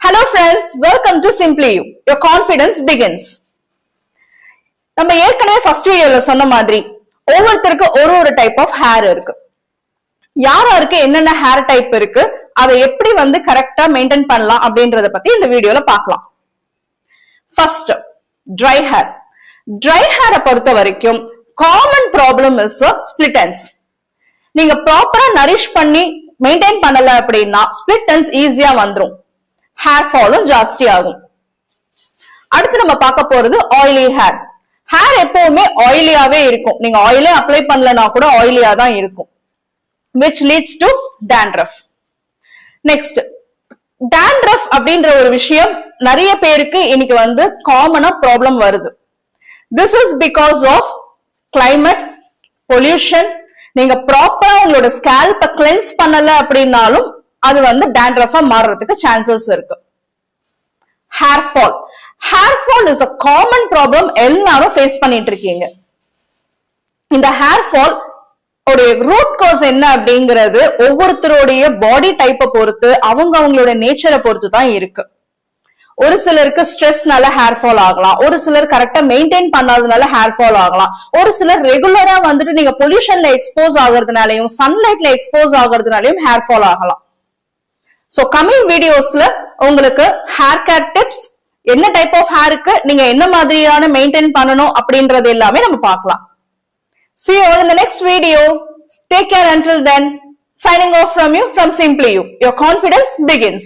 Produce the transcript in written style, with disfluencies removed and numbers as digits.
Hello friends, welcome to Simply You. Your confidence begins. நம்ம ஏற்கனவே first வீடியோல சொன்ன மாதிரி ஒவ்வொருத்தருக்கு ஒரு டைப் ஆஃப் ஹேர் இருக்கு. யாருக்கு என்னென்ன ஹேர் டைப் இருக்கு, அதை எப்படி கரெக்டா மெயின்டைன் பண்ணலாம் அப்படின்றத பத்தி இந்த வீடியோல பார்க்கலாம். First, try hair. ட்ரை ஹேரை பொறுத்த வரைக்கும் common problem is split ends. நீங்க ப்ராப்பரா நரிஷ் பண்ணி மெயின்டைன் பண்ணல அப்படின்னா ஸ்பிளிட் எண்ட்ஸ் ஈஸியா வந்துரும். ஹேர் ஃபாலும் ஜாஸ்தி ஆகும். அடுத்து நம்ம பார்க்க போறது ஆயிலி ஹேர். ஹேர் எப்பவுமே ஆயிலியாவே இருக்கும். நீங்க ஆயிலே அப்ளை பண்ணலனா கூட ஆயிலியா தான் இருக்கும். which leads to dandruff. Next, dandruff அப்படின்ற ஒரு விஷயம் நிறைய பேருக்கு இன்னைக்கு காமனா ப்ராப்ளம் வருது. this is because of climate, pollution. நீங்க ப்ராப்பரா உங்களோட ஸ்கேல்ப கிளென்ஸ் பண்ணல அப்படின்னாலும் அது dandruff மாறுறதுக்கு சான்சஸ் இருக்கு. Hair fall. Hair fall is a common problem, எல்லாரும் ஃபேஸ் பண்ணிட்டு இருக்கீங்க. இந்த ஹேர் ஃபால் உடைய ரூட் காஸ் என்ன அப்படிங்கிறது ஒவ்வொருத்தருடைய பாடி டைப்பை பொறுத்து அவங்களோட நேச்சரை பொறுத்து தான் இருக்கு. ஒரு சிலருக்கு ஸ்ட்ரெஸ்னால ஹேர் ஃபால் ஆகலாம், ஒரு சிலர் கரெக்டா மெயின்டைன் பண்ணாதனால ஹேர் ஃபால் ஆகலாம், ஒரு சிலர் ரெகுலரா நீங்க பொல்யூஷன்ல எக்ஸ்போஸ் ஆகுறதுனாலையும் சன்லைட்ல எக்ஸ்போஸ் ஆகுறதுனாலையும் ஹேர் ஃபால் ஆகலாம். சோ கமிங் வீடியோஸ்ல உங்களுக்கு ஹேர் கேர் டிப்ஸ், என்ன டைப் ஆஃப் ஹேருக்கு நீங்க என்ன மாதிரியான மெயின்டைன் பண்ணணும் அப்படின்றது எல்லாமே நம்ம பார்க்கலாம். See you all in the next video. Take care until then. Signing off from you from Simply You. Your confidence begins.